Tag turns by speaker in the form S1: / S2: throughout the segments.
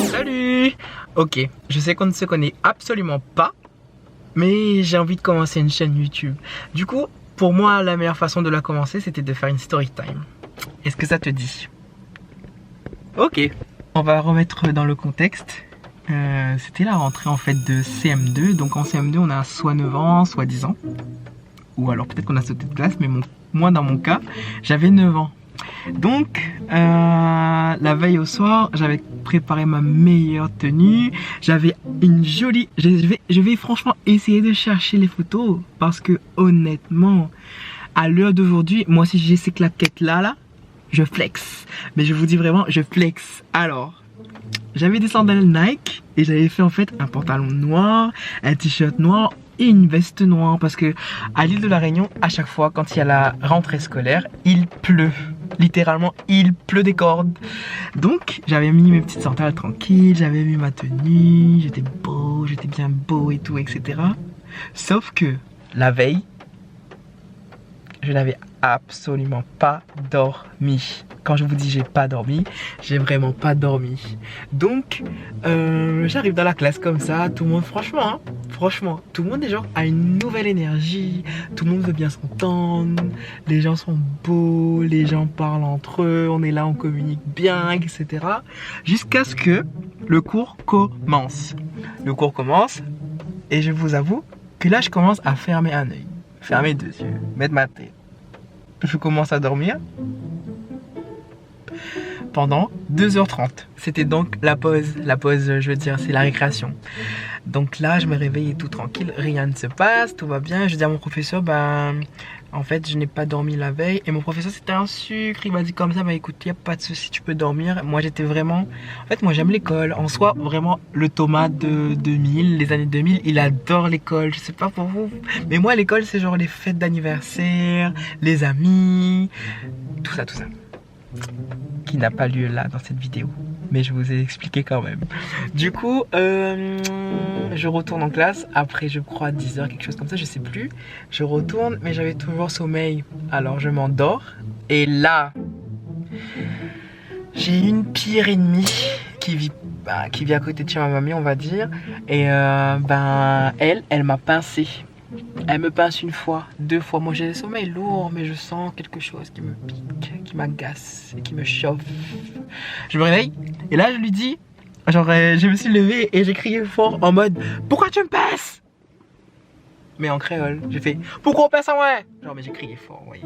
S1: Salut! Ok, je sais qu'on ne se connaît absolument pas, mais j'ai envie de commencer une chaîne YouTube. Du coup, pour moi, la meilleure façon de la commencer, c'était de faire une story time. Est-ce que ça te dit? Ok, on va remettre dans le contexte. C'était la rentrée en fait de CM2. Donc en CM2, on a soit 9 ans, soit 10 ans. Ou alors peut-être qu'on a sauté de classe, mais moi dans mon cas, j'avais 9 ans. Donc, la veille au soir, j'avais préparé ma meilleure tenue. J'avais une jolie... Je vais franchement essayer de chercher les photos. Parce que honnêtement, à l'heure d'aujourd'hui, moi si j'ai ces claquettes là, je flex. Mais je vous dis vraiment, je flex. Alors, j'avais des sandales Nike. Et j'avais fait en fait un pantalon noir, un t-shirt noir et une veste noire. Parce que à l'île de la Réunion, à chaque fois quand il y a la rentrée scolaire, il pleut. Littéralement, il pleut des cordes. Donc, j'avais mis mes petites sandales tranquilles, j'avais mis ma tenue, j'étais beau, j'étais bien beau et tout, etc. Sauf que, la veille, je n'avais absolument pas dormi. Quand je vous dis j'ai pas dormi, j'ai vraiment pas dormi. Donc, j'arrive dans la classe comme ça, tout le monde, franchement, tout le monde est genre a une nouvelle énergie, tout le monde veut bien s'entendre, les gens sont beaux, les gens parlent entre eux, on est là, on communique bien, etc. Jusqu'à ce que le cours commence. Le cours commence et je vous avoue que là je commence à fermer un œil, fermer deux yeux, mettre ma tête. Je commence à dormir pendant 2h30. C'était donc la pause, je veux dire, c'est la récréation. Donc là, je me réveille et tout tranquille, rien ne se passe, tout va bien. Je dis à mon professeur, en fait, je n'ai pas dormi la veille. Et mon professeur, c'était un sucre. Il m'a dit comme ça, écoute, il n'y a pas de souci, tu peux dormir. Moi, j'étais vraiment... En fait, moi, j'aime l'école. En soi, vraiment, le Thomas de 2000, les années 2000, il adore l'école. Je sais pas pour vous. Mais moi, l'école, c'est genre les fêtes d'anniversaire, les amis, tout ça. Qui n'a pas lieu là, dans cette vidéo. Mais je vous ai expliqué quand même. Du coup, je retourne en classe. Après, je crois, 10h, quelque chose comme ça, je sais plus. Je retourne, mais j'avais toujours sommeil. Alors, je m'endors. Et là, j'ai une pire ennemie qui vit à côté de chez ma mamie, on va dire. Et elle m'a pincé. Elle me pince une fois, 2 fois. Moi j'ai le sommeil lourd, mais je sens quelque chose qui me pique, qui m'agace et qui me chauffe. Je me réveille et là je lui dis, genre je me suis levé et j'ai crié fort en mode pourquoi tu me pinces? Mais en créole, j'ai fait pourquoi on pince à moi? Genre mais j'ai crié fort, vous voyez.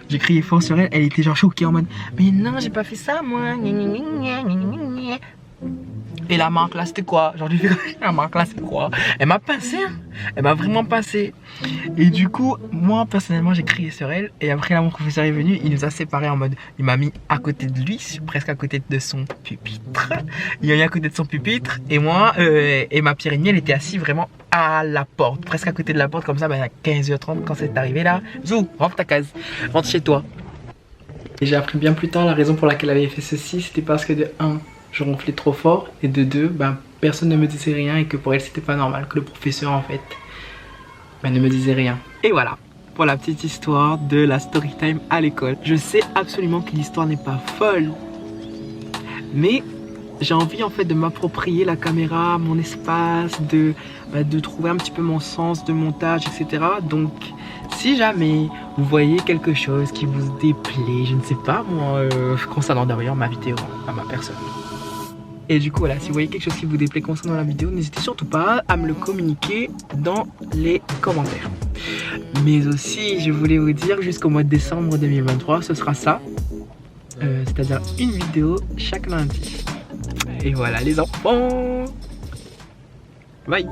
S1: J'ai crié fort sur elle, elle était genre choquée en mode mais non j'ai pas fait ça moi. Et la marque là c'était quoi? Genre la marque là c'est quoi? Elle m'a pincé, hein. Elle m'a vraiment pincé. Et du coup, moi personnellement j'ai crié sur elle. Et après là mon professeur est venu, il nous a séparés en mode, il m'a mis à côté de lui, presque à côté de son pupitre. Il m'a mis à côté de son pupitre. Et moi, et ma pire ennemie, elle était assise vraiment à la porte, presque à côté de la porte comme ça, à 15h30 quand c'est arrivé là. Zou, rentre ta case, rentre chez toi. Et j'ai appris bien plus tard la raison pour laquelle elle avait fait ceci, c'était parce que de 1, je ronflais trop fort et de 2, personne ne me disait rien et que pour elle c'était pas normal, que le professeur en fait ne me disait rien. Et voilà pour la petite histoire de la story time à l'école. Je sais absolument que l'histoire n'est pas folle, mais j'ai envie en fait de m'approprier la caméra, mon espace, de trouver un petit peu mon sens de montage, etc. Donc si jamais vous voyez quelque chose qui vous déplaît, je ne sais pas moi, concernant d'ailleurs ma vidéo, à ma personne. Et du coup voilà, si vous voyez quelque chose qui vous déplaît concernant la vidéo, n'hésitez surtout pas à me le communiquer dans les commentaires. Mais aussi, je voulais vous dire, jusqu'au mois de décembre 2023, ce sera ça. C'est-à-dire une vidéo chaque lundi. Et voilà les enfants. Bye.